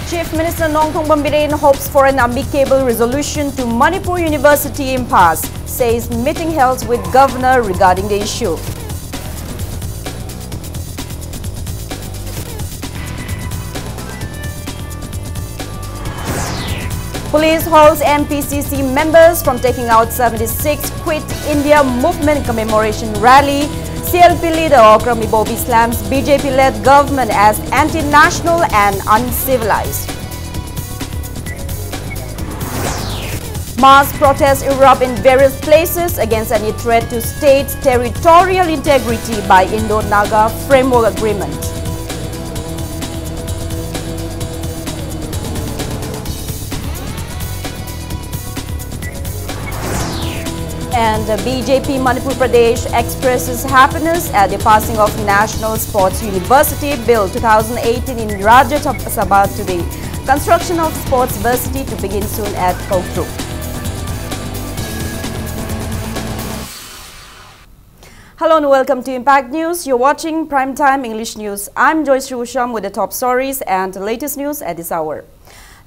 Chief Minister Nongthong Bambiren hopes for an amicable resolution to Manipur University impasse, says meeting held with Governor regarding the issue. Police holds MPCC members from taking out 76 Quit India Movement commemoration rally. CLP leader Okrami Bobi slams BJP-led government as anti-national and uncivilized. Mass protests erupt in various places against any threat to state territorial integrity by Indo-Naga Framework Agreement. And BJP Manipur Pradesh expresses happiness at the passing of National Sports University Bill 2018 in Rajya Sabha today. Construction of Sports University to begin soon at Kokru. Hello and welcome to Impact News. You're watching Primetime English News. I'm Joyce Rusham with the top stories and the latest news at this hour.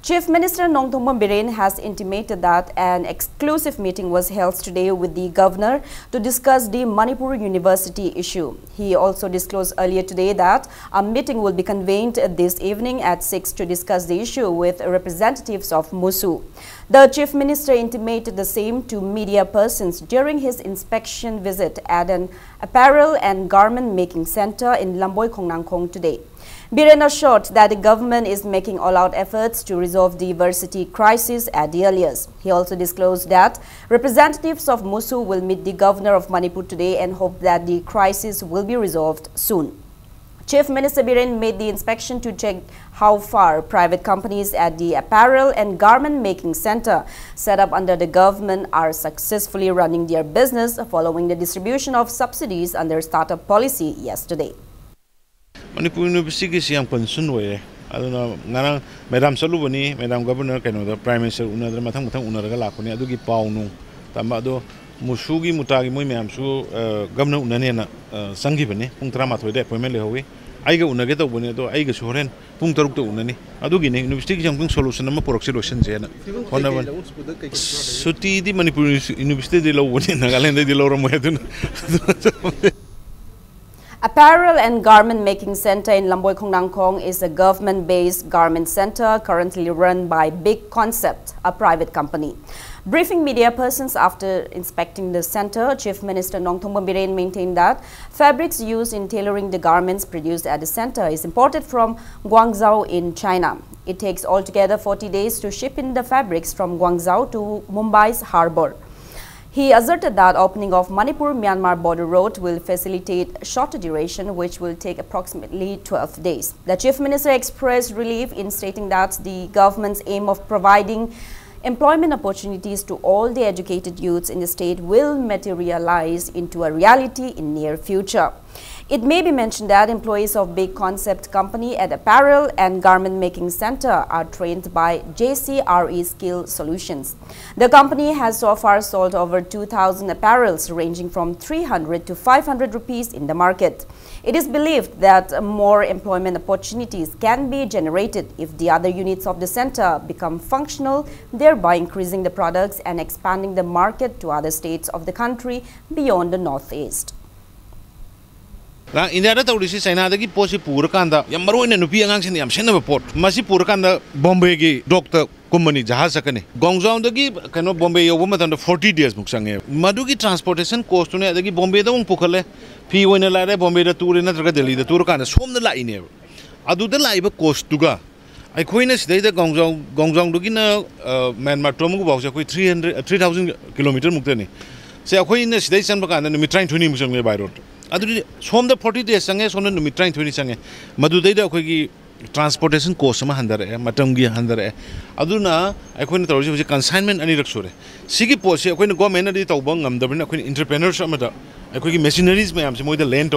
Chief Minister Nongthong Bambiren has intimated that an exclusive meeting was held today with the governor to discuss the Manipur University issue. He also disclosed earlier today that a meeting will be convened this evening at 6 to discuss the issue with representatives of MUSU. The Chief Minister intimated the same to media persons during his inspection visit at an apparel and garment making center in Lamboy Khongnangkhong today. Biren assured that the government is making all-out efforts to resolve the university crisis at the earliest. He also disclosed that representatives of MUSU will meet the governor of Manipur today and hope that the crisis will be resolved soon. Chief Minister Biren made the inspection to check how far private companies at the apparel and garment making center set up under the government are successfully running their business following the distribution of subsidies under startup policy yesterday. Manipur University is a concern way. I don't know. Madam Salubani, Madam Governor, the Prime Minister, another Matang Unaragakuni, Adugi Pauno, Tamado, Musugi Mutagi Muyamsu, Governor Unaniana, Sangibani, Puntramato, Pomelehoe. I go Unageta Bunedo, I guess Horen, Puntaruto Unani, Adugini, University Jumping Solution, Proxilation Zena. Suti, the Manipur University de Low in Nagalanda de Loro. Apparel and Garment Making Center in Lamboy Khongnangkhong is a government-based garment center currently run by Big Concept, a private company. Briefing media persons after inspecting the center, Chief Minister Nongthong Bambiren maintained that fabrics used in tailoring the garments produced at the center is imported from Guangzhou in China. It takes altogether 40 days to ship in the fabrics from Guangzhou to Mumbai's harbour. He asserted that opening of Manipur-Myanmar border road will facilitate shorter duration, which will take approximately 12 days. The Chief Minister expressed relief in stating that the government's aim of providing employment opportunities to all the educated youths in the state will materialize into a reality in near future. It may be mentioned that employees of Big Concept Company at Apparel and Garment Making Center are trained by JCRE Skill Solutions. The company has so far sold over 2,000 apparels ranging from 300 to 500 rupees in the market. It is believed that more employment opportunities can be generated if the other units of the center become functional, thereby increasing the products and expanding the market to other states of the country beyond the northeast. India Taurisi China the Posi Purakanda, Yamaru and Nupi Angan Yam Shenava Port, Masi Purakanda, Bombay, Doctor Kumani, Jahasakane, Gongzong the Gib, cannot Bombay a woman under 40 days Muksange. Madugi transportation cost to the Bombay the Pukale, P. Winela, Bombay the Tour in the Turkana, swam the line. Adu the live cost to ga. I queeness day the Gongzong Dugina, Manmar Tomu was a 3,000 kilometer Muktani. Say a queeness day Sanbakan and we trying to name some by road. From the 40 days, Sangas on the Mitran 20 Sanga, Madudeda transportation cost, Mahandare, Matangi Handare. Aduna, I couldn't tell you was a consignment and Irakure. Sigi Posi, I couldn't go many of the entrepreneurs, I could machineries, ma'am, some of the land.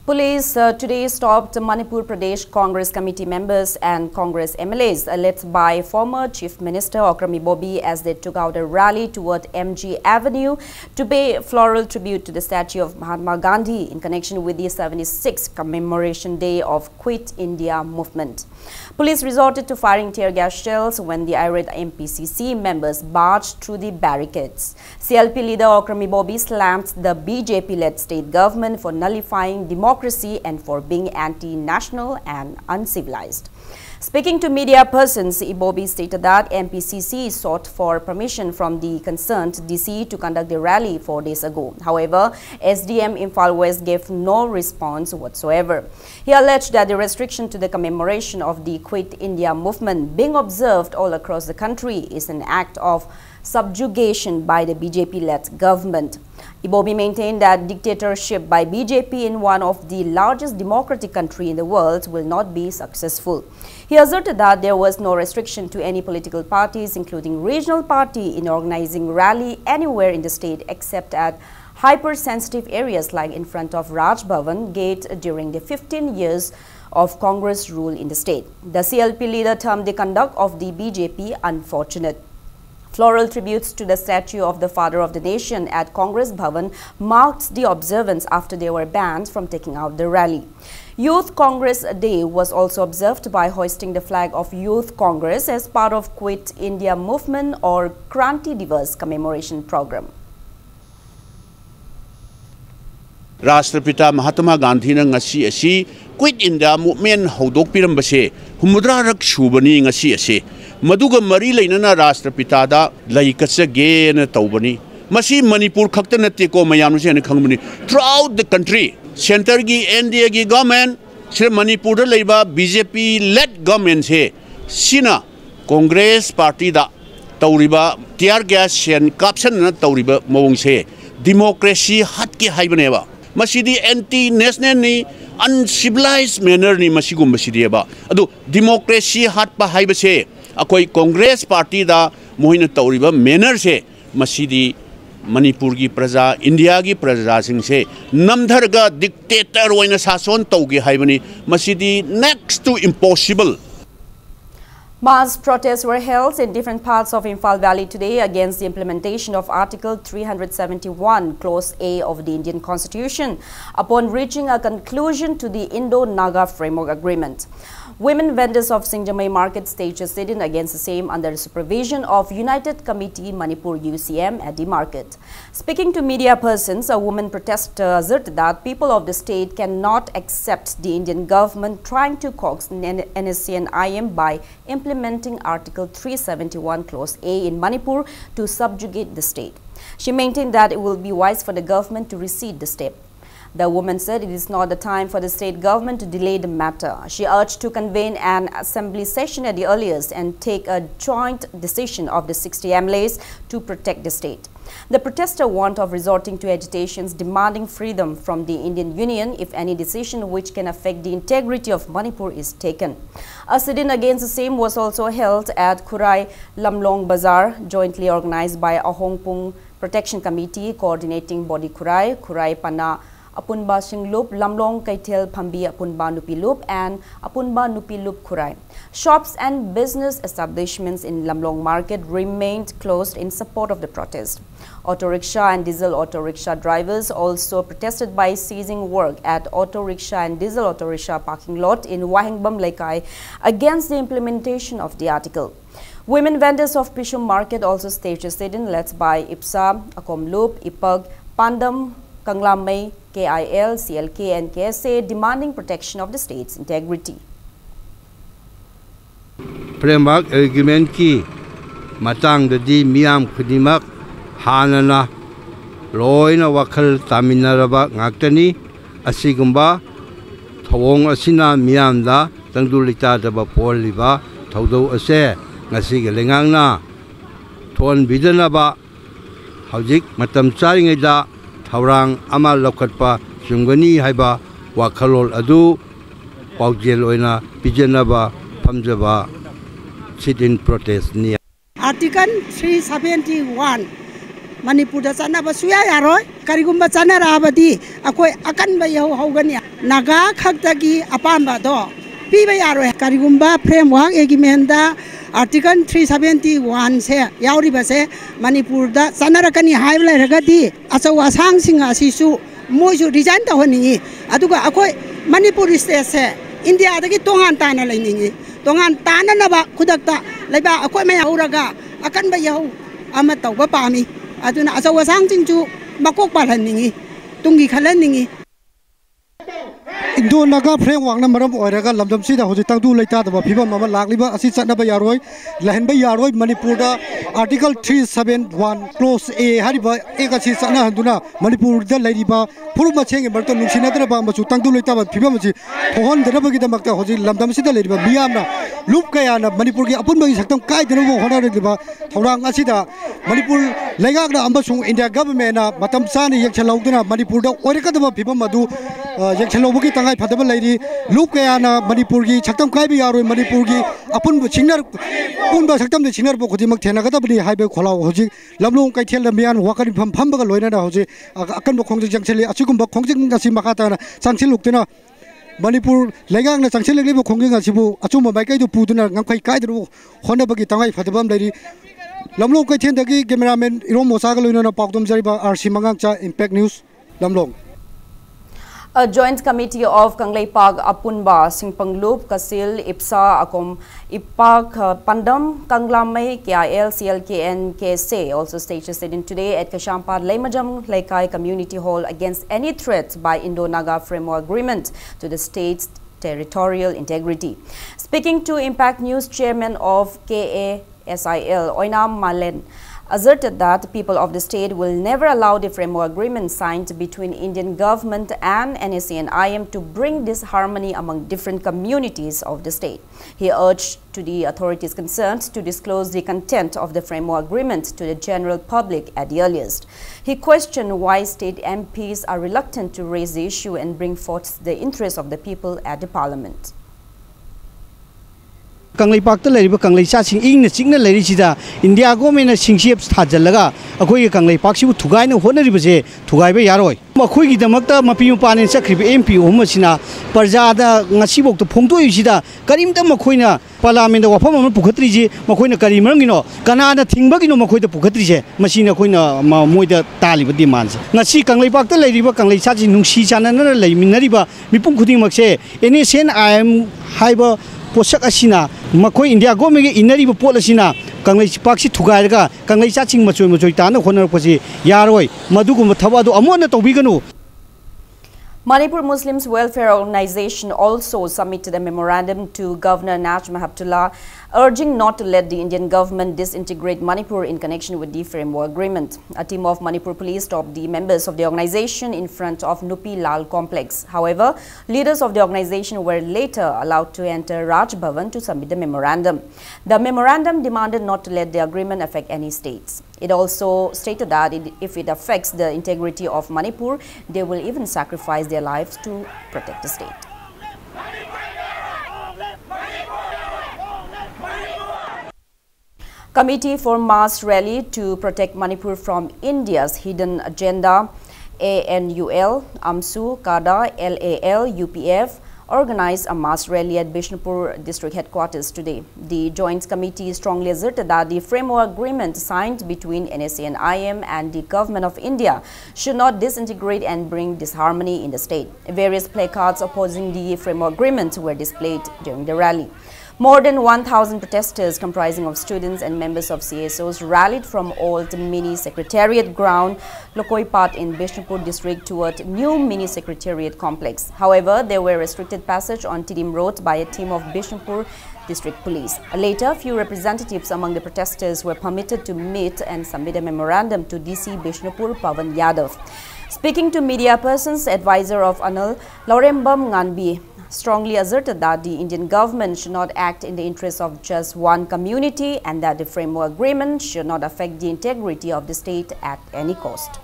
Police today stopped Manipur Pradesh Congress committee members and Congress MLAs led by former Chief Minister Okrami Bobby as they took out a rally toward MG Avenue to pay floral tribute to the statue of Mahatma Gandhi in connection with the 76th commemoration day of Quit India movement. Police resorted to firing tear gas shells when the irate MPCC members barged through the barricades. CLP leader Okrami Bobby slammed the BJP-led state government for nullifying democracy and for being anti-national and uncivilized. Speaking to media persons, Ibobi stated that MPCC sought for permission from the concerned DC to conduct the rally 4 days ago. However, SDM Imphal West gave no response whatsoever. He alleged that the restriction to the commemoration of the Quit India movement being observed all across the country is an act of subjugation by the BJP-led government. Ibobi maintained that dictatorship by BJP in one of the largest democratic countries in the world will not be successful. He asserted that there was no restriction to any political parties, including regional party, in organizing rally anywhere in the state except at hypersensitive areas like in front of Raj Bhavan Gate during the 15 years of Congress rule in the state. The CLP leader termed the conduct of the BJP unfortunate. Floral tributes to the statue of the father of the nation at Congress Bhavan marked the observance after they were banned from taking out the rally. Youth Congress Day was also observed by hoisting the flag of Youth Congress as part of Quit India movement or Kranti Divas commemoration program. Rashtrapita Mahatma Gandhi na ngasi asi Quit India movement hodok pirambase humudra rak shubani ngasi asi Maduga mari lainana Rashtrapita da laikasage na taubani masi Manipur khakta natte ko mayam se na khangmani throughout the country center gi NDA gi government sir Manipur da leiba BJP led government se sina Congress party da tauriba tear gas shen caption na tauriba mawong se democracy hat ke haibane ba masidi anti national ni uncivilized manner ni masigum masidi ba adu democracy hat pa haiba se akoi Congress party da mohina tauriba manner se masidi Manipur gi praja India gi praja sing se namdharga dictator oina sason taugi haibani masidi next to impossible. Mass protests were held in different parts of Imphal Valley today against the implementation of Article 371, Clause A of the Indian Constitution, upon reaching a conclusion to the Indo-Naga Framework Agreement. Women vendors of Singjamai Market staged a sit-in against the same under the supervision of United Committee Manipur UCM at the market. Speaking to media persons, a woman protester asserted that people of the state cannot accept the Indian government trying to coax NSC and IM by implementing Article 371 Clause A in Manipur to subjugate the state. She maintained that it will be wise for the government to recede the step. The woman said it is not the time for the state government to delay the matter. She urged to convene an assembly session at the earliest and take a joint decision of the 60 MLAs to protect the state. The protester warned of resorting to agitations demanding freedom from the Indian Union if any decision which can affect the integrity of Manipur is taken. A sit-in against the same was also held at Kurai Lamlong Bazaar, jointly organized by Ahongpung Protection Committee, coordinating body Kurai Pana Apunba Singlup, Lamlong Kaitel Pambi Apunba Nupilup and Apunba Nupilup Kurai. Shops and business establishments in Lamlong Market remained closed in support of the protest. Auto rickshaw and diesel auto rickshaw drivers also protested by ceasing work at auto rickshaw and diesel auto rickshaw parking lot in Wahingbam Laikai against the implementation of the article. Women vendors of Pishum Market also staged a sit-in led by IPSA, Akomloop, Ipag, Pandam, Kanglamay, KIL, CLK and KSA demanding protection of the state's integrity. Framework agreement ki matang dadi miyam khudimak hanana loina wakhal taminaraba ngaktani asigumba thawong asina miyamda tangdulita daba poliba thawdo ase ngasi gelengangna thon bidanaba hawjik matam charingaida Taurang ama lokatpa sungani haiba wakhalol adu paujel oina pijenaba pamjaba sit-in protest ni. Article 371 Manipur da chana ba suya yaroi karigumba chana rabadi akoi akan ba yahu haugani naga khaktagi apamba do piba yaroi karigumba framework agreement da Article 371 se yauri ba se Manipur da chana rakani hai lai ragadi achaw asang singa sisu moju resign ta honi aduga akoi Manipur state se India dagi tongan tana laini tongan tana na ba khudakta laiba akoi ma yauraga akan ba yahu ama tawba pami aduna asawa sang jinju makok palhaningi tungi khalanningi Indo naga framework na maram oiraga lamdam sida hoji tangdu leita da phibam mama lakliba asi chatna ba yaroi lahen ba yaroi Manipur da Article 371 clause A hariba ekasi chana handuna Manipur da lairiba puruma chenge barto nunsina da ba machu tangdu leita ba phibam ji thon da ba gi da makta hoji lamdam sida lairiba miyamna lup kaya na Manipur gi apun ba gi saktam kai da bo hona riba thorang asida Manipur laigak na ambasung India government na matam chani yakchalauduna Manipur da oirika da phibam madu yakchalobugi tangai phadaba lairi lup kaya na Manipur gi saktam kai bi yaroi Manipur gi apun chingnar punba saktam de chingnar bo khodi mak thena ga da bani haibe khola hoji lamlong kai thel mian wakari pham pham ba loina da hoji akan bo khongjing jangcheli achugum ba khongjing ngasi makata na changchil luktena Manipur legang na changchil lekle bo khongjing asibu achuma bai kai du puduna ngamkhai kai du hona bagi tangai phadabam lairi lamlong kai then dagi cameraman irom mosa ga loina na pakdom jariba RC mangang cha Impact News lamlong. A joint committee of Kanglei Park Apunba, Singpanglup, Kasil, Ipsa, Akom, Ipak, Pandam, Kanglamai, KIL, CLKN, KSA also staged a sit-in today at Kashampad Laimajam Laikai Community Hall against any threat by Indo-Naga Framework Agreement to the state's territorial integrity. Speaking to Impact News, Chairman of KASIL, Oinam Malen, asserted that people of the state will never allow the framework agreement signed between Indian government and NSA and IM to bring disharmony among different communities of the state. He urged to the authorities concerned to disclose the content of the framework agreement to the general public at the earliest. He questioned why state MPs are reluctant to raise the issue and bring forth the interests of the people at the parliament. Kanglei Park ta leriba Kanglei cha sing ing na chingna leri sida India government na singshep thajalaga akoi Kanglei Park sibu thugai na honariba je thugai ba yaroi makhoi gi damakta mapi mapane chakriba MP homa sina parja da ngasi bok to phongtoi sida karim ta makhoi na parliament da wafam ma pukhatri ji makhoi na karim rangino kana na thingba gi no makhoi da pukhatri je masina khoi na moi da taliba demand ngasi Kanglei Park ta leriba Kanglei cha ji nungsi chana na leiminariba mipum khuding makse eni sen IM haiba posak asina makoi India government ge inari bo pol asina Kanglei Park si thugai ga Kanglei cha ching machoi ta na khonar posi yaroi madugum thaba do amona tobiganu. Manipur Muslims Welfare Organization also submitted a memorandum to Governor Najma Heptullah urging not to let the Indian government disintegrate Manipur in connection with the framework agreement. A team of Manipur police stopped the members of the organization in front of Nupi Lal complex. However, leaders of the organization were later allowed to enter Raj Bhavan to submit the memorandum. The memorandum demanded not to let the agreement affect any states. It also stated that if it affects the integrity of Manipur, they will even sacrifice their lives to protect the state. Committee for Mass Rally to Protect Manipur from India's Hidden Agenda, ANUL, AMSU, CADA, LAL, UPF, organized a mass rally at Bishnupur district headquarters today. The Joint Committee strongly asserted that the framework agreement signed between NSA and IM and the Government of India should not disintegrate and bring disharmony in the state. Various placards opposing the framework agreement were displayed during the rally. More than 1,000 protesters comprising of students and members of CSOs rallied from Old Mini Secretariat Ground, Lokoipat in Bishnupur district toward New Mini Secretariat Complex. However, there were restricted passage on Tidim Road by a team of Bishnupur District Police. Later, few representatives among the protesters were permitted to meet and submit a memorandum to DC Bishnupur Pavan Yadav. Speaking to media persons, advisor of Anil, Laurembam Nganbi strongly asserted that the Indian government should not act in the interest of just one community and that the framework agreement should not affect the integrity of the state at any cost.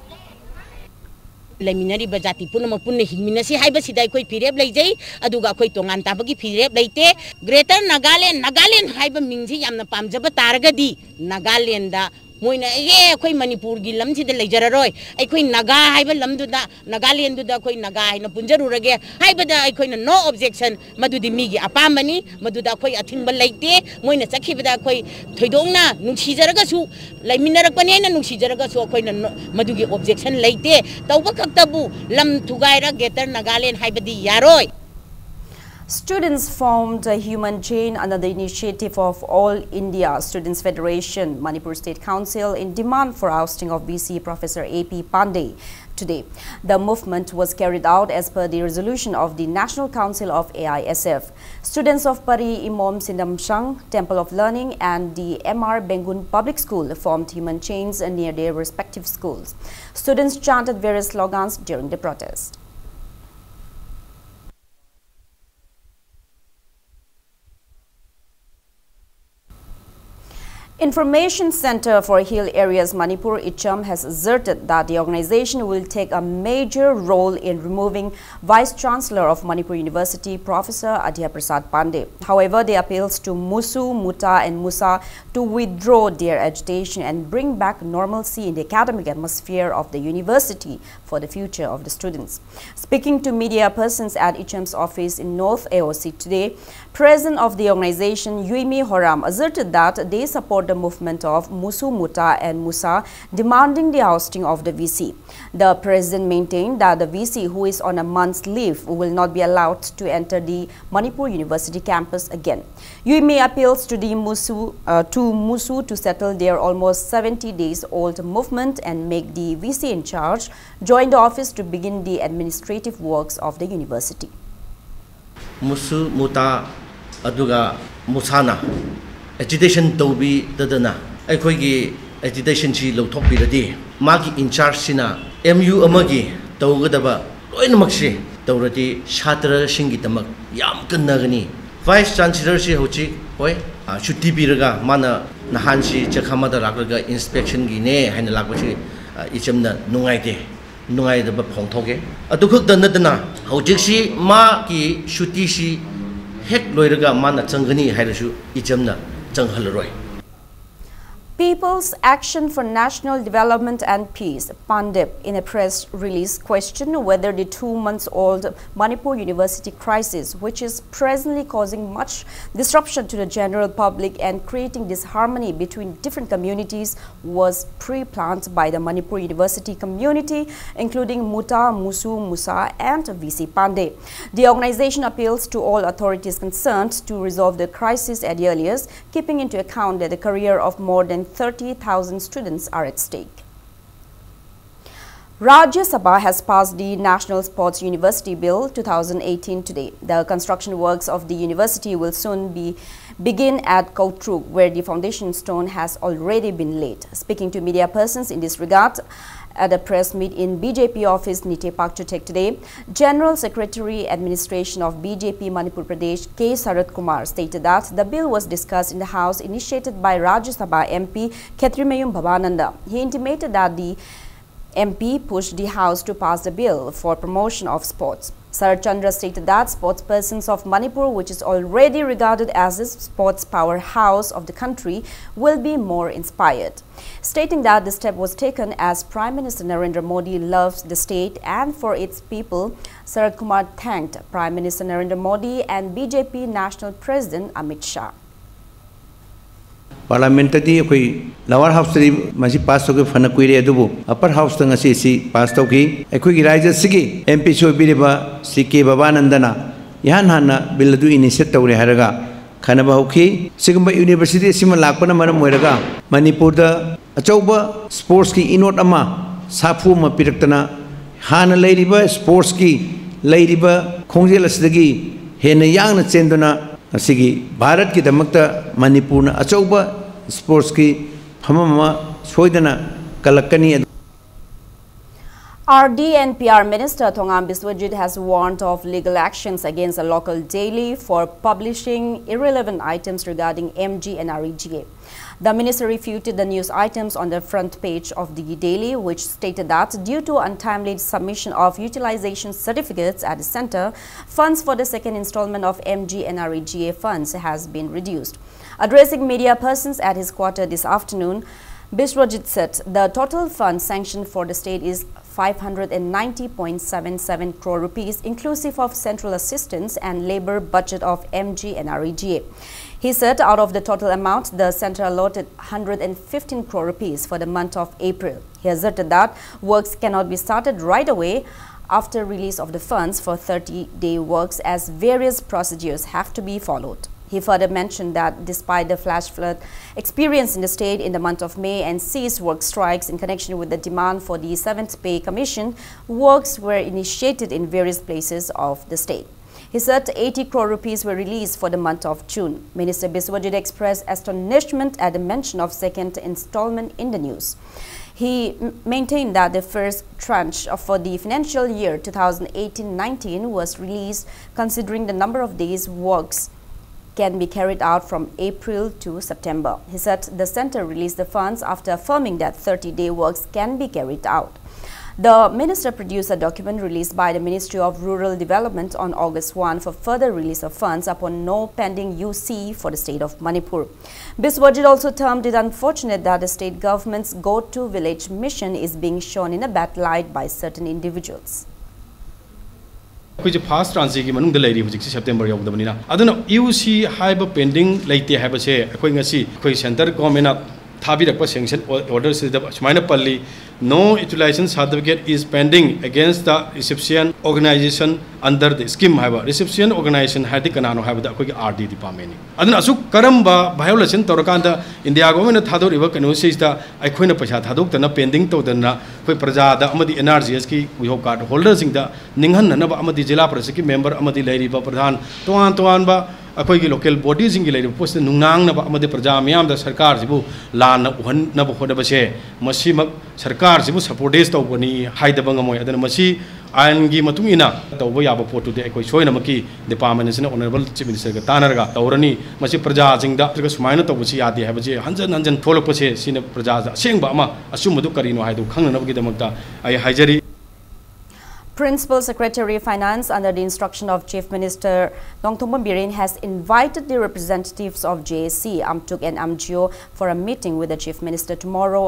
Leminari bajati punama punne hingminasi haibasida koi pireb leijai aduga koi tongan tabagi pireb leite Greater Nagaland haiba mingji yamna pamjaba taragadi Nagaland da moina khoi Manipur gi lam si de lejararoi ai khoi naga haiba lam du da Nagaland du da khoi naga haina punjaru rage haiba da ai khoi na no objection madu di mi gi apamani madu da khoi athing ba leite moina chakhi da khoi thoidong na nungsi jaraga su laiminarak pane na nungsi jaraga su khoi na madu gi objection leite tawba khaktabu lam thugaira getar Nagaland haiba di yaroi. Students formed a human chain under the initiative of All India Students Federation, Manipur State Council, in demand for ousting of BC Professor A.P. Pandey today. The movement was carried out as per the resolution of the National Council of AISF. Students of Pari Imom Sindamshang Temple of Learning and the M.R. Bengun Public School formed human chains near their respective schools. Students chanted various slogans during the protest. Information Center for Hill Areas Manipur, ICHAM, has asserted that the organization will take a major role in removing Vice Chancellor of Manipur University, Professor Adhya Prasad Pandey. However, they appeals to Musu, Muta and Musa to withdraw their agitation and bring back normalcy in the academic atmosphere of the university for the future of the students. Speaking to media persons at ICHAM's office in North AOC today, President of the organization, Yuimi Horam, asserted that they support the movement of Musu, Muta and Musa demanding the ousting of the VC. The president maintained that the VC, who is on a month's leave, will not be allowed to enter the Manipur University campus again. Yuimi appeals to the Musu to settle their almost 70 days old movement and make the VC in charge join the office to begin the administrative works of the university. Musu, Muta, aduga Musana agitation tobi dadana aikoigi agitation chi lawthok piradi magi in charge sina MU amagi tawgadaba loinamakse tawrati chhatra singi tamak yam kannagani vice chancellor si hochi hoi chutti biraga mana nahan si chakhamada rakraga inspection gi ne haina lakbachi ichamna nungaide nungaidaba phongthoge adukhak danadana hojik si ma ki chutti si hek loiraga mana changani hairasu ichamna changhalroi. People's Action for National Development and Peace, PANDEP, in a press release questioned whether the 2-month-old Manipur University crisis, which is presently causing much disruption to the general public and creating disharmony between different communities, was pre-planned by the Manipur University community, including Muta, Musu, Musa and VC Pandey. The organization appeals to all authorities concerned to resolve the crisis at the earliest, keeping into account that the career of more than 30,000 students are at stake. Rajya Sabha has passed the National Sports University Bill 2018 today. The construction works of the university will soon begin at Kautruk, where the foundation stone has already been laid. Speaking to media persons in this regard, at a press meet in BJP office Nite Pakchutek today, General Secretary Administration of BJP Manipur Pradesh K. Sarath Kumar stated that the bill was discussed in the House initiated by Rajya Sabha MP Khetrimayum Bhavananda. He intimated that the MP pushed the House to pass the bill for promotion of sports. Sarath Chandra stated that sportspersons of Manipur, which is already regarded as the sports powerhouse of the country, will be more inspired. Stating that the step was taken as Prime Minister Narendra Modi loves the state and for its people, Sarath Kumar thanked Prime Minister Narendra Modi and BJP National President Amit Shah. Parliament di lower house masi pass toke fana kuire adubu upper house tanga si pass toki ekoi raja sigi MP so biriba CK Babanandana yan hana bill du initiate tawre haraga khanaba hoki sigumba university sima lakpana maram moiraga Manipur da achauba sports ki inot ama safu ma piraktana hana leiriba sports ki leiriba khongjel asdagi hena yangna chenduna asigi Bharat ki damakta Manipur na achauba sports ki phamama soidana kalakani. RD and PR Minister Thongam Biswajit has warned of legal actions against a local daily for publishing irrelevant items regarding MG and REGA. The minister refuted the news items on the front page of the daily, which stated that due to untimely submission of utilization certificates at the center, funds for the second installment of MG and REGA funds has been reduced. Addressing media persons at his quarter this afternoon, Biswajit said the total fund sanctioned for the state is 590.77 crore rupees, inclusive of central assistance and labor budget of MG and REGA. He said out of the total amount, the center allotted 115 crore rupees for the month of April. He asserted that works cannot be started right away after release of the funds for 30-day works, as various procedures have to be followed. He further mentioned that despite the flash flood experienced in the state in the month of May and ceased work strikes in connection with the demand for the 7th Pay Commission, works were initiated in various places of the state. He said 80 crore rupees were released for the month of June. Minister Biswajit expressed astonishment at the mention of second installment in the news. He maintained that the first tranche for the financial year 2018-19 was released considering the number of days works can be carried out from April to September. He said the center released the funds after affirming that 30-day works can be carried out. The minister produced a document released by the Ministry of Rural Development on August 1 for further release of funds upon no pending UC for the state of Manipur. Biswajit also termed it unfortunate that the state government's go-to village mission is being shown in a bad light by certain individuals. Fast transit की September यौदबनीना अदुना UC HYBE pending लेते हाइबसे अखोई centre government थाबिरक sanction order सुमायना पल्ली no utilization certificate is pending against the recipient organization under the scheme haiba recipient organization hadi kanano haibada akoi RD department ni aduna asu karamba violation torakanda India government thador iba kanu sista aikoina paisa thadok tana pending to dana koi praja da amadi NRGS ki wiho card holders singda ninghan nanaba amadi jila parishad ki member amadi lairiba pradhan toan ba अखोई की local bodies की लेरिब post नुंगांग नब अमदे प्रजा मियाम दा सरकार जिबु लान उहन नब होदबसे मसीमक सरकार जिबु सपोर्टेस तौबनी हाइदब ngमोय अदन मसी आयन की मतुंग इना तौब याब पोटु दे अखोई सोयनमकी डिपार्टमेंट ने ऑनरेबल चीफ मिनिस्टर का तानरगा तौरनी मसी प्रजा जिंगदा जग सुमायन तौबसी यादे हाबजे हंजन हंजन थोलपसे सिने प्रजा असेंगबा अमा असुमदु करिनो हाइदु खंगनबगी दमकता आई हाइजरी. Principal Secretary of Finance, under the instruction of Chief Minister Nongthongpon Biren, has invited the representatives of JSC, Amtuk and Amgyo for a meeting with the Chief Minister tomorrow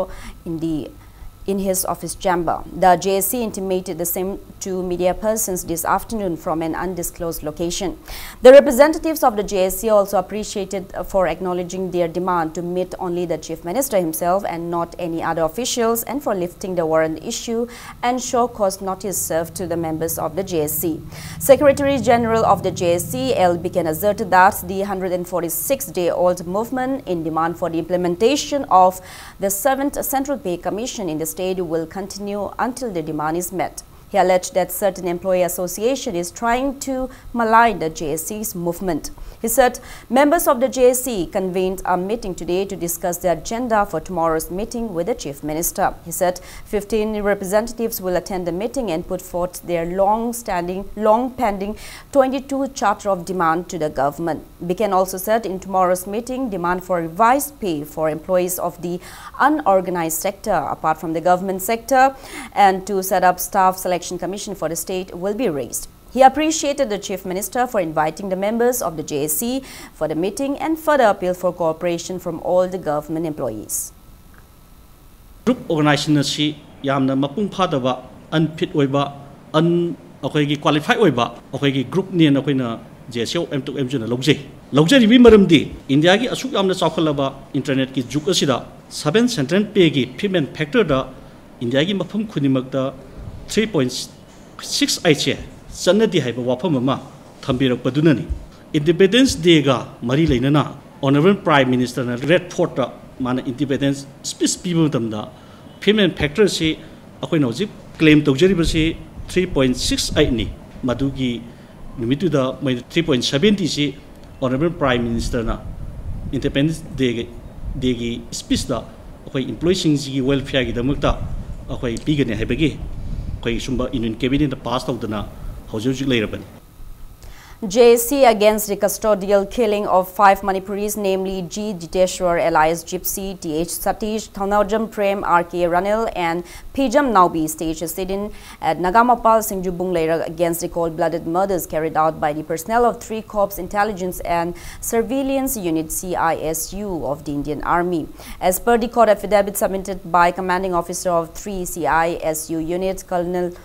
in his office chamber. The JSC intimated the same to media persons this afternoon from an undisclosed location. The representatives of the JSC also appreciated for acknowledging their demand to meet only the Chief Minister himself and not any other officials, and for lifting the warrant issue and show cause notice served to the members of the JSC. Secretary General of the JSC, L. Biken, asserted that the 146-day-old movement in demand for the implementation of the 7th Central Pay Commission in the state will continue until the demand is met. He alleged that certain employee association is trying to malign the JSC's movement. He said members of the JSC convened a meeting today to discuss the agenda for tomorrow's meeting with the Chief Minister. He said 15 representatives will attend the meeting and put forth their long-pending 22 charter of demand to the government. Biken also said in tomorrow's meeting, demand for revised pay for employees of the unorganized sector apart from the government sector and to set up staff selection commission for the state will be raised. He appreciated the Chief Minister for inviting the members of the JSC for the meeting and further appealed for cooperation from all the government employees. Group organization si yamna mapung phadaba unfit oiba akoigi qualified oiba akoigi group ni na koina JSC M2M na logje ri maramdi India gi asuk yamna chawkhalaba internet ki juk asida 7 central pay gi payment factor da India gi mafum khunimakta 3.68 Sanadi haiba wafam ama thambirak padunani Independence Day ga mari leinana Honorable Prime Minister na Red Fort mana independence speech people tamda payment factor si akoi na hojik claim tawjari basi 3.68 ni madugi nimitu da 3.70 si Honorable Prime Minister na Independence Day gi speech da akoi employees gi welfare gi damakta akoi pigane haibagi akoi sumba in cabinet pass tawdana JSC against the custodial killing of 5 Manipuris, namely G. Jiteshwar, alias Gypsy, T.H. Satish, Thanajam Prem, R.K. Ranil, and Pijam Naubi, staged a sit-in at Nagamapal, Singjubung Leira against the cold-blooded murders carried out by the personnel of 3 Corps Intelligence and Surveillance Unit CISU of the Indian Army. As per the court affidavit submitted by Commanding Officer of 3 CISU units, Colonel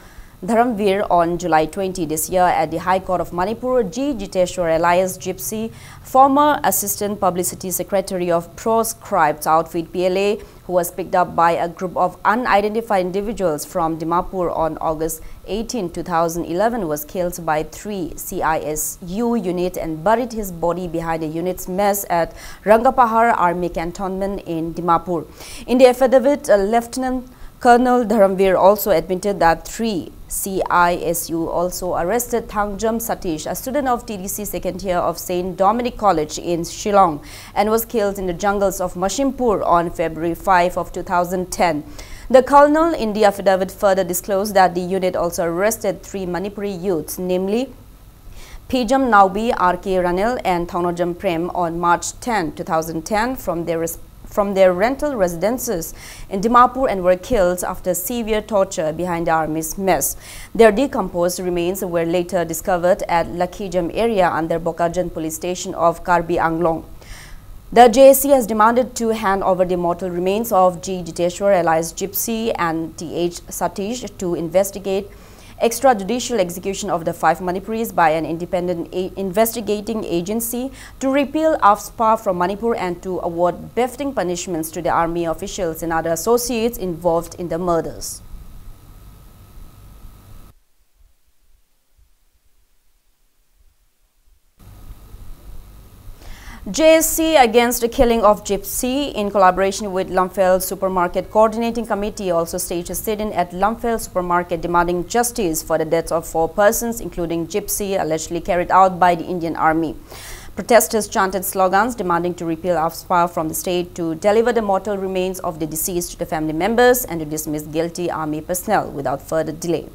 Dharamveer, on July 20 this year at the High Court of Manipur, G. Jiteshwar, alias Gypsy, former Assistant Publicity Secretary of proscribed outfit PLA, who was picked up by a group of unidentified individuals from Dimapur on August 18, 2011, was killed by 3 CISU unit and buried his body behind the unit's mess at Rangapahar Army Cantonment in Dimapur. In the affidavit, Lieutenant Colonel Dharamveer also admitted that 3 CISU also arrested Thangjam Satish, a student of TDC second year of St. Dominic College in Shillong, and was killed in the jungles of Manipur on February 5 of 2010. The colonel in the affidavit further disclosed that the unit also arrested 3 Manipuri youths, namely Pijam Naubi, R.K. Ranil, and Thanajam Prem on March 10, 2010 from their rental residences in Dimapur and were killed after severe torture behind the army's mess. Their decomposed remains were later discovered at Lakhijam area under Bokajan police station of Karbi Anglong. The JSC has demanded to hand over the mortal remains of G. Jiteshwar, alias Gypsy, and T.H. Satish to investigate extrajudicial execution of the 5 Manipuris by an independent investigating agency, to repeal AFSPA from Manipur, and to award befitting punishments to the army officials and other associates involved in the murders. JSC against the killing of Gypsy, in collaboration with Lumphel Supermarket Coordinating Committee, also staged a sit-in at Lumphel Supermarket demanding justice for the deaths of 4 persons, including Gypsy, allegedly carried out by the Indian Army. Protesters chanted slogans demanding to repeal AFSPA from the state, to deliver the mortal remains of the deceased to the family members, and to dismiss guilty army personnel without further delay.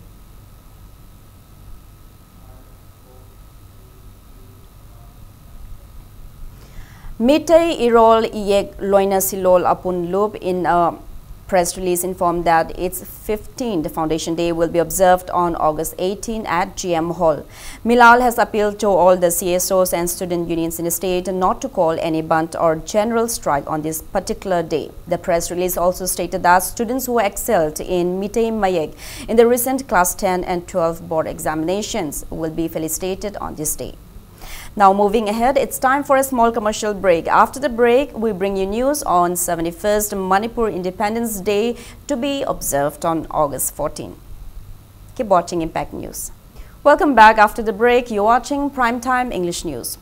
Mitay Irol Iyek Loina Silol Apun Loop, in a press release, informed that its 15th Foundation Day will be observed on August 18 at GM Hall. Milal has appealed to all the CSOs and student unions in the state not to call any bunt or general strike on this particular day. The press release also stated that students who excelled in Mitay Mayek in the recent Class 10 and 12 board examinations will be felicitated on this day. Now moving ahead, it's time for a small commercial break. After the break, we bring you news on 71st Manipur Independence Day to be observed on August 14. Keep watching Impact News. Welcome back after the break. You're watching Primetime English News.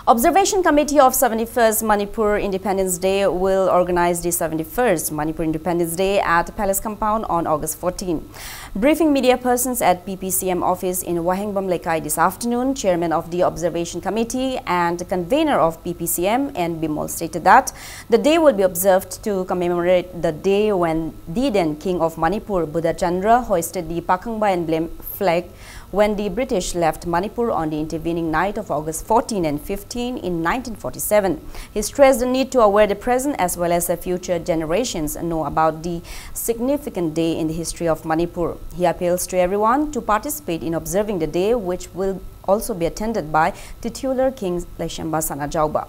Observation Committee of 71st Manipur Independence Day will organize the 71st Manipur Independence Day at Palace Compound on August 14. Briefing media persons at PPCM office in Wahengbam Lekai this afternoon, Chairman of the Observation Committee and convener of PPCM and Bimol stated that the day will be observed to commemorate the day when the then King of Manipur, Buddha Chandra, hoisted the Pakangba emblem flag when the British left Manipur on the intervening night of August 14 and 15 in 1947. He stressed the need to aware the present as well as the future generations know about the significant day in the history of Manipur. He appeals to everyone to participate in observing the day, which will also be attended by titular King Laishamba Sanajauba.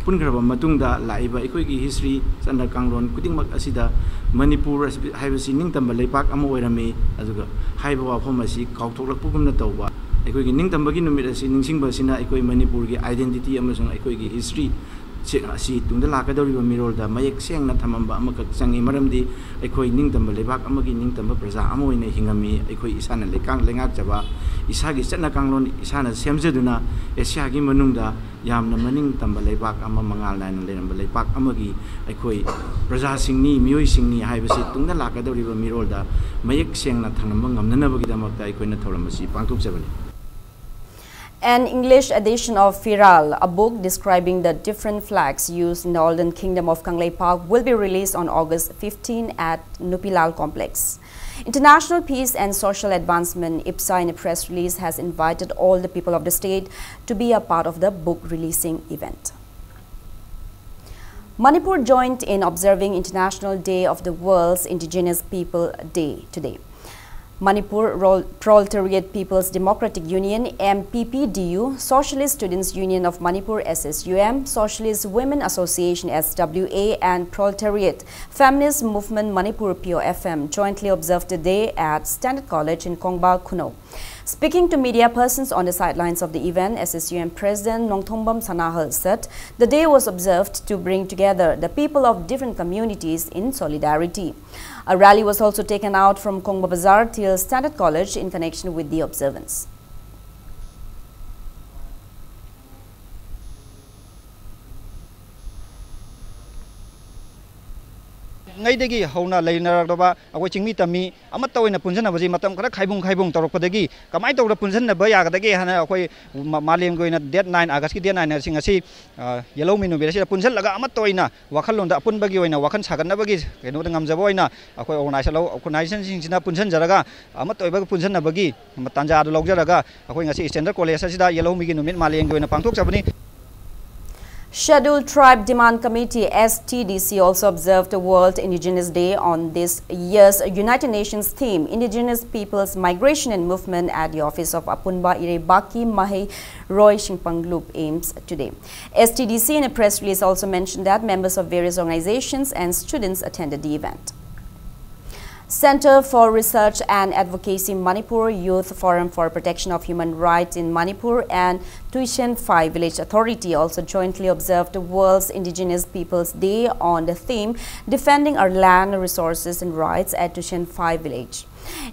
Pungraba matungda laiba ekoigi history sanda kanglon kudingmak asida Manipur haibasi ningtamba leipak ama oirame aduga haiba wafam asi kautholakkugumna tawba ekoigi ningtambagi numit asi ningsingba sina ekoi Manipur gi identity amasung ekoigi history asi tungda lakadoriba mirolda mayek sengna thamamba amakak changi maramdi ekoi ningtamba leibak amagi ningtamba praja ama oina hingami ekoi isana lekang lengak jaba isagi chana kanglon isana semjeduna Asia gi manungda yamna maning tamba leibak ama mangal naina leramba leipak amagi ekoi praja singni mioi singni haibasi tungda lakadoriba mirolda mayek sengna thanamba ngamnanabagi damakta ekoina tholamasi pangthok jabani. An English edition of Firal, a book describing the different flags used in the olden kingdom of Kanglei Park, will be released on August 15 at Nupilal Complex. International Peace and Social Advancement, IPSA, in a press release, has invited all the people of the state to be a part of the book releasing event. Manipur joined in observing International Day of the World's Indigenous People Day today. Manipur Proletariat People's Democratic Union MPPDU, Socialist Students Union of Manipur SSUM, Socialist Women Association SWA and Proletariat Feminist Movement Manipur POFM jointly observed the day at Standard College in Kongba, Kuno. Speaking to media persons on the sidelines of the event, SSUM President Nongthombam Sanahal said the day was observed to bring together the people of different communities in solidarity. A rally was also taken out from Kongba Bazaar till Standard College in connection with the observance. Ngaidagi hauna leinaragdoba akoi chingmi tami amatta oina punjana baji matam khara khaibung torokpadagi kamai tawra punjana ba yagadagi hana akoi malem goina date 9 August ki date 9 sing asi yellow minu berasi punjan laga amatta oina wakhalonda apun bagi oina wakhan saganna bagi keno da ngamjabo oina akoi organization sing sina punjan jaraga amatta oiba punjana bagi tanja adu logjaraga akoi ngasi Standard College asida yellow migi numit malem goina pangthok sabani. Scheduled Tribe Demand Committee STDC also observed the World Indigenous Day on this year's United Nations theme, Indigenous Peoples Migration and Movement, at the office of Apunba Irebaki Mahi Roy Shingpanglup Ames today. STDC in a press release also mentioned that members of various organizations and students attended the event. Center for Research and Advocacy Manipur, Youth Forum for Protection of Human Rights in Manipur and Tuition 5 Village Authority also jointly observed the World's Indigenous Peoples Day on the theme Defending Our Land, Resources and Rights at Tuition 5 Village.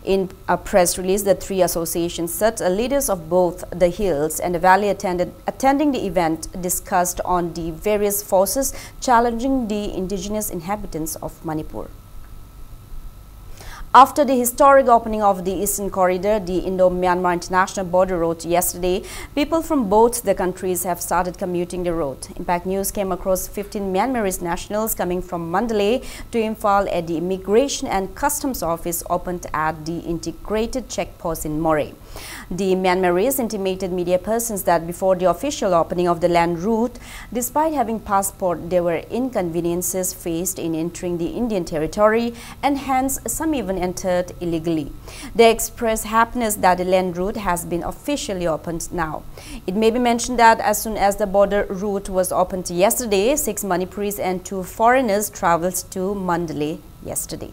In a press release, the three associations said leaders of both the hills and the valley attending the event discussed on the various forces challenging the indigenous inhabitants of Manipur. After the historic opening of the Eastern Corridor, the Indo-Myanmar International Border Road yesterday, people from both the countries have started commuting the road. Impact News came across 15 Myanmarese nationals coming from Mandalay to Imphal at the Immigration and Customs Office opened at the integrated checkpost in Moreh. The Myanmarese intimated media persons that before the official opening of the land route, despite having passport, there were inconveniences faced in entering the Indian territory, and hence some even entered illegally. They expressed happiness that the land route has been officially opened now. It may be mentioned that as soon as the border route was opened yesterday, 6 Manipuris and 2 foreigners traveled to Mandalay yesterday.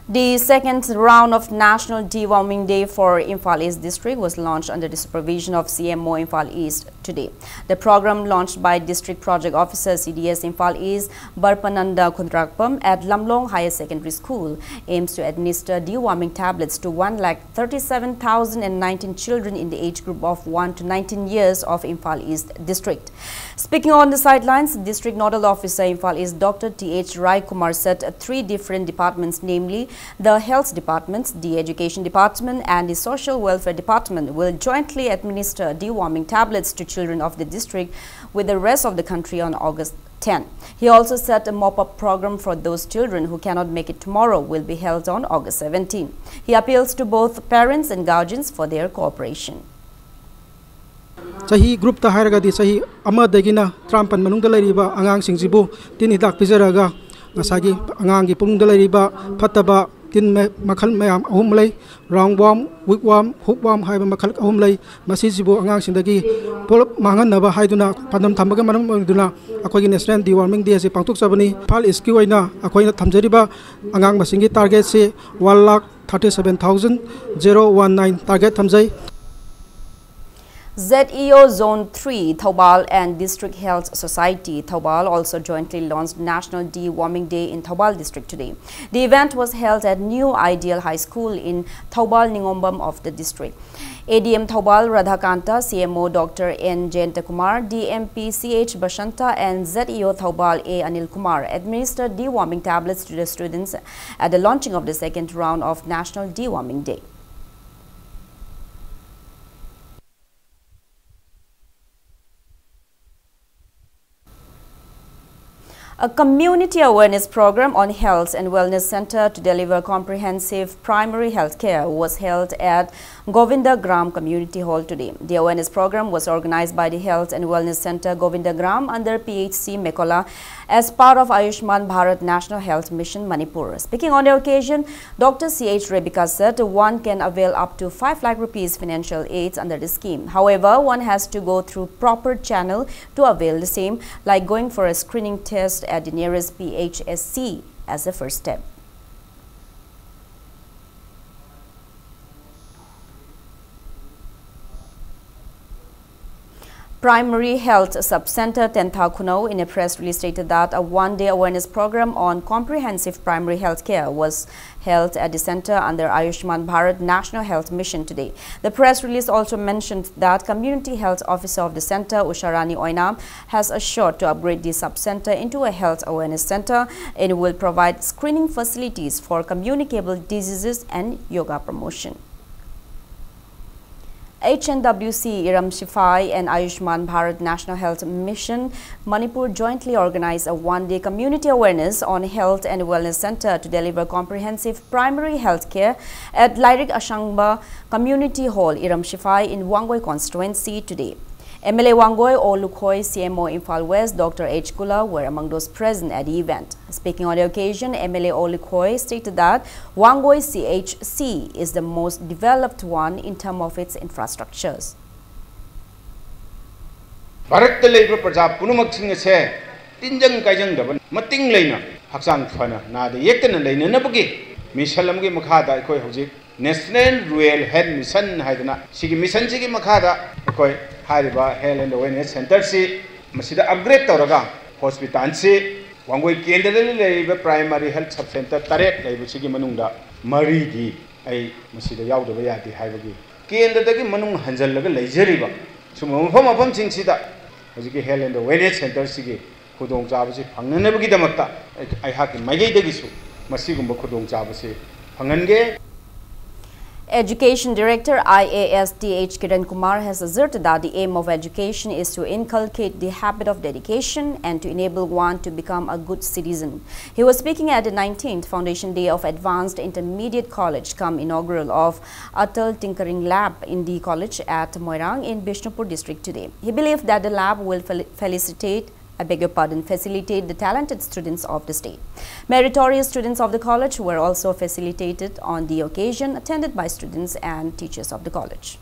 The second round of National Deworming Day for Imphal East District was launched under the supervision of CMO Imphal East today. The program, launched by District Project Officer CDS Imphal East Barpananda Kuntrakpam at Lamlong Higher Secondary School, aims to administer deworming tablets to 1,37,019 children in the age group of 1 to 19 years of Imphal East District. Speaking on the sidelines, District Nodal Officer Imphal East Dr. T.H. Rai Kumar said 3 different departments, namely the Health Department, the Education Department and the Social Welfare Department, will jointly administer deworming tablets to children of the district with the rest of the country on August 10. He also said a mop-up program for those children who cannot make it tomorrow will be held on August 17. He appeals to both parents and guardians for their cooperation. Sahi group ta hairagadi sahi amadagina trampan manungda lairiba angang singjibu tin hidak pizaraga ngasagi angangi pungda lairiba phataba tin makhal mayam ahum lay roundworm, wigworm, hookworm haiba makhal ahum lay masijibu angang sindagi polop mangan naba haiduna padam thambaga manam duna akhoi national deworming day se pangtuk sabani phal iski waina akhoi na thamjariba angang masingi target se 1,37,019 target thamjai. ZEO Zone 3, Thoubal and District Health Society, Thoubal also jointly launched National Deworming Day in Thoubal District today. The event was held at New Ideal High School in Thoubal Ningombam of the district. ADM Thoubal Radhakanta, CMO Dr. N. Jayanta-Kumar, DMP CH Bashanta and ZEO Thoubal A. Anil Kumar administered deworming tablets to the students at the launching of the second round of National Deworming Day. A community awareness program on health and wellness center to deliver comprehensive primary health care was held at Govinda Gram Community Hall today. The awareness program was organized by the Health and Wellness Center Govinda Gram under PHC Mekola as part of Ayushman Bharat National Health Mission Manipur. Speaking on the occasion, Dr. C.H. Rebecca said one can avail up to 5 lakh rupees financial aids under the scheme. However, one has to go through proper channel to avail the same, like going for a screening test at the nearest PHSC as a first step. Primary Health Sub-Center Tentha Kuno in a press release stated that a one-day awareness program on comprehensive primary health care was held at the center under Ayushman Bharat National Health Mission today. The press release also mentioned that Community Health Officer of the center, Usharani Oinam, has assured to upgrade the sub-center into a health awareness center and will provide screening facilities for communicable diseases and yoga promotion. HNWC, Iram Shifai and Ayushman Bharat National Health Mission Manipur jointly organized a one-day community awareness on health and wellness center to deliver comprehensive primary health care at Lyric Ashangba Community Hall, Iram Shifai in Wangoi constituency today. MLA Wangoi Olukhoi, CMO Imphal West, Dr. H. Kula were among those present at the event. Speaking on the occasion, MLA Olukhoi stated that Wangoi CHC is the most developed one in terms of its infrastructures. Bharat Labor Praja Punumak Singh say, Tinjang Kajang Daban, Mating Lena, Haksang Fana, Nada Yekan Lena Nabagi, Mishalamgi Makada, Koi Hoji, National Rural Health Mission Haidana, Sigi Mission Sigi Makada, Koi. Hariba Health and Wellness Center si masida upgrade tawraga hospital si wangoi kendra leiba primary health sub center taret leiba sigi manungda mari di ai masida yaudaba yadi haibagi kendra dagi manung hanjallaga leijariba suma mafam singsida hojiki health and wellness center sigi khudong chabasi phangnanabagi damakta ai haki magai dagisu masigumba khudong chabasi phangange. Education Director IAS T.H. Kiran Kumar has asserted that the aim of education is to inculcate the habit of dedication and to enable one to become a good citizen. He was speaking at the 19th Foundation Day of Advanced Intermediate College come inaugural of Atal Tinkering Lab in the college at Moirang in Bishnupur district today. He believed that the lab will facilitate the talented students of the state. Meritorious students of the college were also facilitated on the occasion, attended by students and teachers of the college.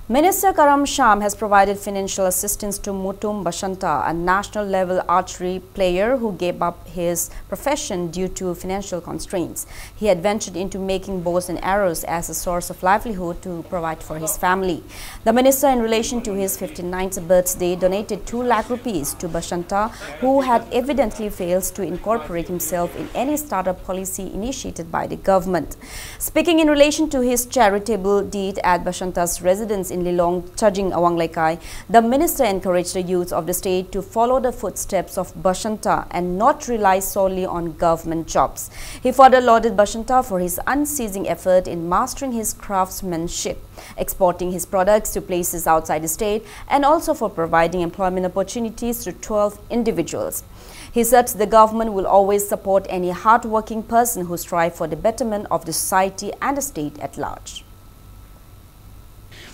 Minister Karam Sham has provided financial assistance to Mutum Bashanta, a national-level archery player who gave up his profession due to financial constraints. He had ventured into making bows and arrows as a source of livelihood to provide for his family. The minister, in relation to his 59th birthday, donated 2 lakh rupees to Bashanta, who had evidently failed to incorporate himself in any startup policy initiated by the government. Speaking in relation to his charitable deed at Bashanta's residence in Lilong, Chajing Awanglaikai, the minister encouraged the youth of the state to follow the footsteps of Bashanta and not rely solely on government jobs. He further lauded Bashanta for his unceasing effort in mastering his craftsmanship, exporting his products to places outside the state, and also for providing employment opportunities to 12 individuals. He said the government will always support any hard-working person who strives for the betterment of the society and the state at large.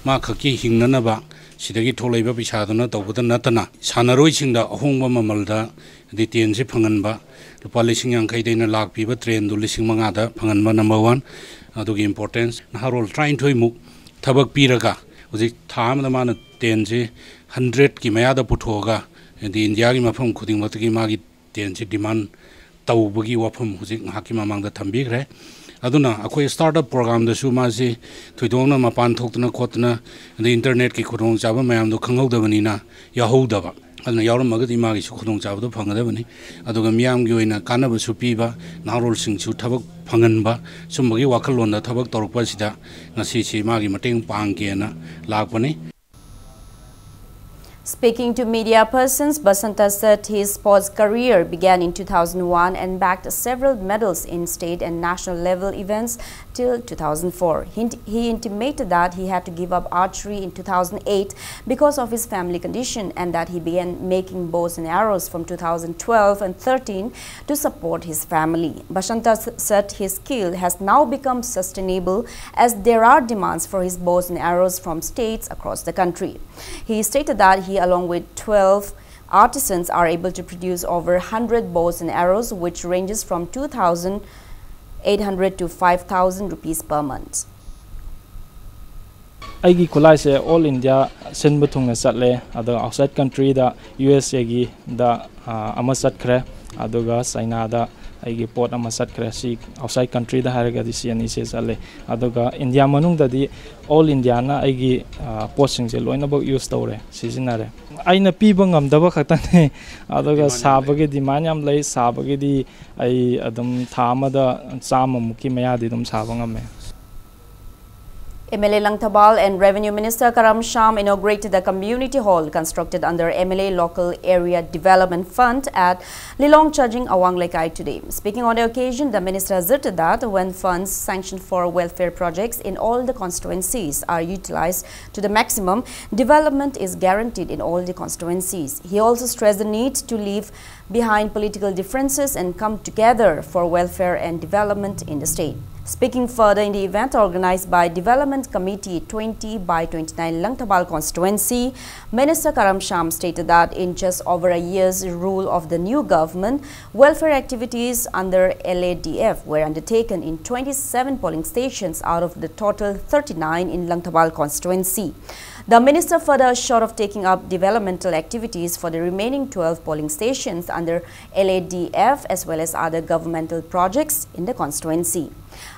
Makaki hingnanaba sidagi tholaiba bisaduna tawbuda natana sanaroi singda ahongba mamalda ditensi phanganba lupa lising yangkai daina lakh piba train du lising manga da phanganba number 1 adugi importance naharol trying to imuk thabak piraga uji tham da mana tensi 100 ki maya da puthoga di india gi mafam khuding matgi magi tensi demand tawbugi wafam uji haki mamang da thambigre aduna akoi startup program da su ma si thuidongna mapan thokna khotna the internet ki khurong chaba mayam do khanghau da bani na ya houda ba aduna yawram magadi ma gi su khurong chaba do phangada bani aduga miyam gi oina kana ba su pi ba narol sing su thabak phangan ba sumbagi wakhallon da thabak torpa sida ngasi si ma gi mateng pang ke na lakpani. Speaking to media persons, Basanta said his sports career began in 2001 and bagged several medals in state and national level events till 2004. He intimated that he had to give up archery in 2008 because of his family condition and that he began making bows and arrows from 2012 and 13 to support his family. Basanta said his skill has now become sustainable as there are demands for his bows and arrows from states across the country. He stated that he, along with 12 artisans, are able to produce over 100 bows and arrows, which ranges from 2,800 to 5,000 rupees per month. Aigi kulai se all India sen butung na satle ado outside country da USA gi da amasat kre adoga China da aigi port amasat kre si outside country da haraga di siani se satle adoga India manung da di all India na aigi posting se loina bok use tore sizinare aina piba ngamdaba khatane adoga sabage demand yam lei sabage di ai adum thama da chama muki maya di dum sabangame. MLA Langthabal and Revenue Minister Karam Sham inaugurated the community hall constructed under MLA Local Area Development Fund at Lilong Chajing Awang Lekai today. Speaking on the occasion, the minister asserted that when funds sanctioned for welfare projects in all the constituencies are utilized to the maximum, development is guaranteed in all the constituencies. He also stressed the need to leave behind political differences and come together for welfare and development in the state. Speaking further in the event organized by Development Committee 20 by 29 Langthabal constituency, Minister Karam Sham stated that in just over a year's rule of the new government, welfare activities under LADF were undertaken in 27 polling stations out of the total 39 in Langthabal constituency. The minister further assured of taking up developmental activities for the remaining 12 polling stations under LADF as well as other governmental projects in the constituency.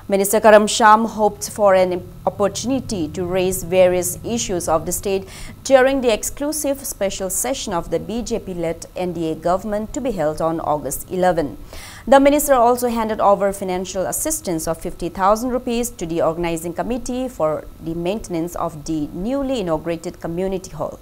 Minister Karam Sham hoped for an opportunity to raise various issues of the state during the exclusive special session of the BJP-led NDA government to be held on August 11. The minister also handed over financial assistance of 50,000 rupees to the organizing committee for the maintenance of the newly inaugurated community hall.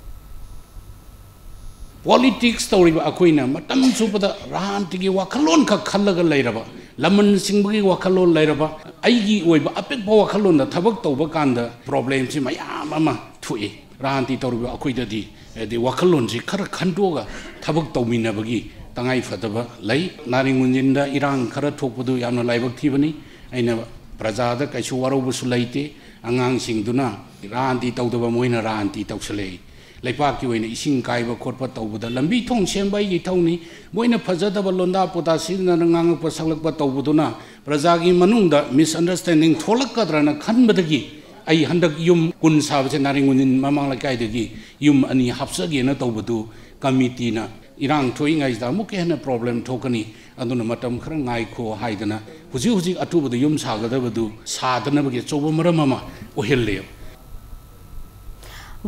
Politics tawriba akoina matam supada rantigi wakalon ka khallaga leiraba laman singbagi wakalon leiraba aigi oiba apekba wakalon da thabak tawba kanda problem si mayam ama thui ranti tawriba akoida di wakalon si khara khandoga thabak tawminabagi tangai fadaba lei naringunjinda irang khara thokpadu yamna laibak thibani aina prajada kaisu warobu sulaite angang singduna ranti tawdaba moina ranti tawsale Lepak you in Ising Kaiba Korpa Tobuda, Lambi Tong Shenbai Yitoni, Moina Pazada Balonda Potasin and Nang Pasalakpa Tobuduna, Brazagi Manunda, misunderstanding Tolakadrana Kanbadagi, I hundak yum kun Savanaring in Mamalakai, yum ani Hapsagi and Tobudu, Kamitina, Iran towing is the Mukana problem tokeni, Adunamatam Krangaiko Haidana, Huzi Atu the Yum Saga Devadu, Sadana gets over Maramama, Ohilio.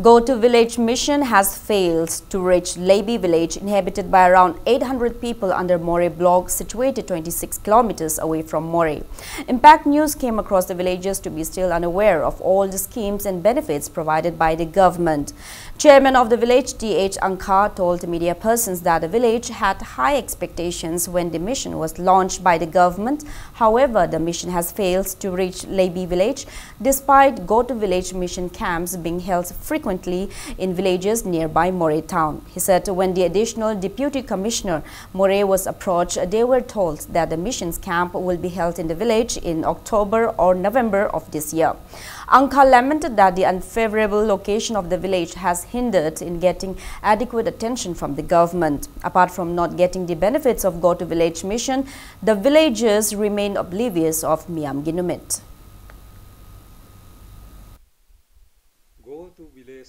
Go-to village mission has failed to reach Lebi village inhabited by around 800 people under Moreh block situated 26 kilometers away from Moreh. Impact News came across the villagers to be still unaware of all the schemes and benefits provided by the government. Chairman of the village, D.H. Ankha, told media persons that the village had high expectations when the mission was launched by the government. However, the mission has failed to reach Lebi village despite go-to village mission camps being held frequently in villages nearby Moreh town. He said when the additional Deputy Commissioner Moreh was approached, they were told that the mission's camp will be held in the village in October or November of this year. Ankha lamented that the unfavorable location of the village has hindered in getting adequate attention from the government. Apart from not getting the benefits of Go to Village mission, the villagers remain oblivious of Miyam Ginumit. Go to village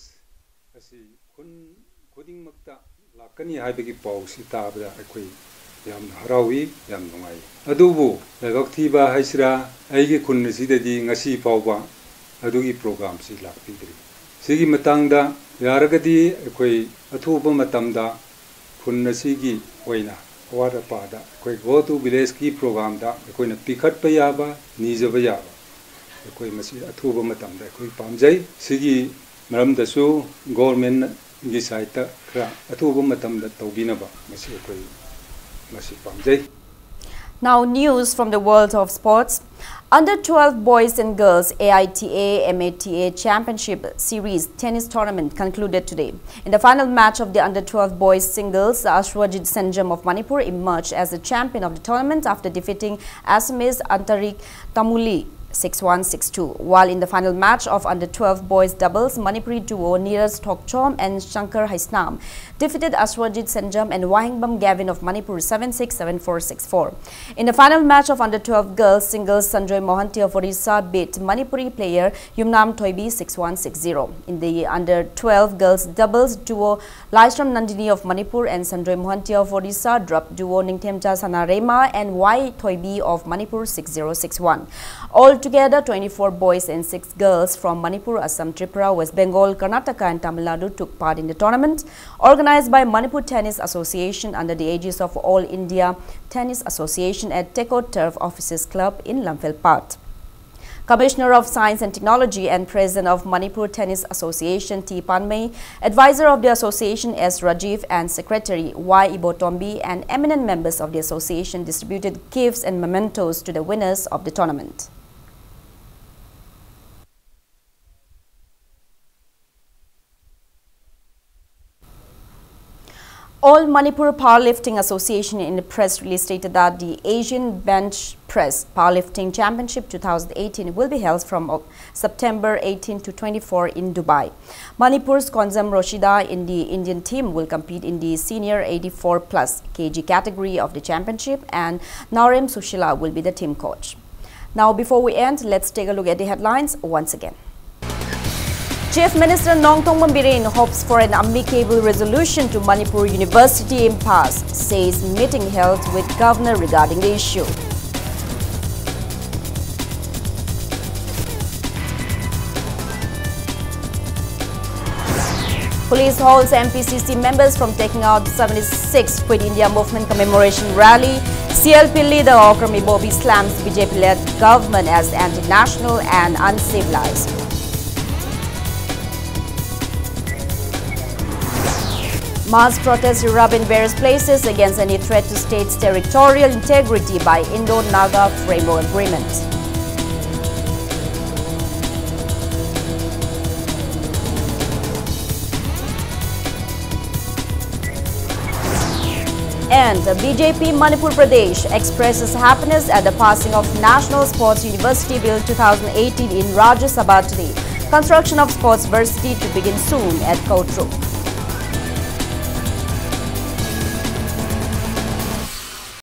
asi kun khuding makta lakani haibagi pawsi tabda akoi yam harawi yam nungai adubu lagak thiba haisra aigi khun sidadi ngasi pawba adugi program si lakpidri sigi matangda yaragadi ekoi athuba matamda khun sigi oina wara pada ekoi go to village ki program da ekoi na pikhat pa yaba nijaba yaba ekoi masi athuba matamda ekoi pamjai sigi maramdasu government gi site kra athuba matamda tawbinaba masi ekoi masi pamjai. Now news from the world of sports. Under 12 boys and girls AITA MATA Championship Series tennis tournament concluded today. In the final match of the under 12 boys singles, Ashwajit Senjam of Manipur emerged as the champion of the tournament after defeating Assamese Antarik Tamuli 6-1, 6-2. While in the final match of under 12 boys doubles, Manipuri duo Neeraj Thokchom and Shankar Haisnam defeated Ashwajit Senjam and Wahingbam Gavin of Manipur 7-6, 7-4, 6-4. In the final match of under 12 girls singles, Sanjoy Mohanty of Odisha beat Manipuri player Yumnam Toibi 6-1, 6-0. In the under 12 girls doubles, duo Laishram Nandini of Manipur and Sanjoy Mohanty of Odisha dropped duo Ningthemja Sanarema and Y Toibi of Manipur 6-0, 6-1. Altogether, 24 boys and 6 girls from Manipur, Assam, Tripura, West Bengal, Karnataka and Tamil Nadu took part in the tournament, organized by Manipur Tennis Association under the aegis of All India Tennis Association at Teko Turf Officers Club in Lamphel. Commissioner of Science and Technology and President of Manipur Tennis Association T. Panmei, Advisor of the Association S. Rajiv and Secretary Y. Ibotombi and eminent members of the association distributed gifts and mementos to the winners of the tournament. All Manipur Powerlifting Association in a press release stated that the Asian Bench Press Powerlifting Championship 2018 will be held from September 18 to 24 in Dubai. Manipur's Konzam Roshida in the Indian team will compete in the senior 84 plus kg category of the championship, and Narem Sushila will be the team coach. Now, before we end, let's take a look at the headlines once again. Chief Minister Nongtong Mambirin hopes for an amicable resolution to Manipur University impasse, says meeting held with Governor regarding the issue. Police holds MPCC members from taking out 76th Quit India Movement commemoration rally. CLP leader Okrami Bobby slams BJP-led government as anti-national and uncivilized. Mass protests erupt in various places against any threat to state's territorial integrity by Indo-Naga Framework Agreement. And BJP Manipur Pradesh expresses happiness at the passing of National Sports University Bill 2018 in Rajya Sabha today. Construction of Sports Varsity to begin soon at Kotruk.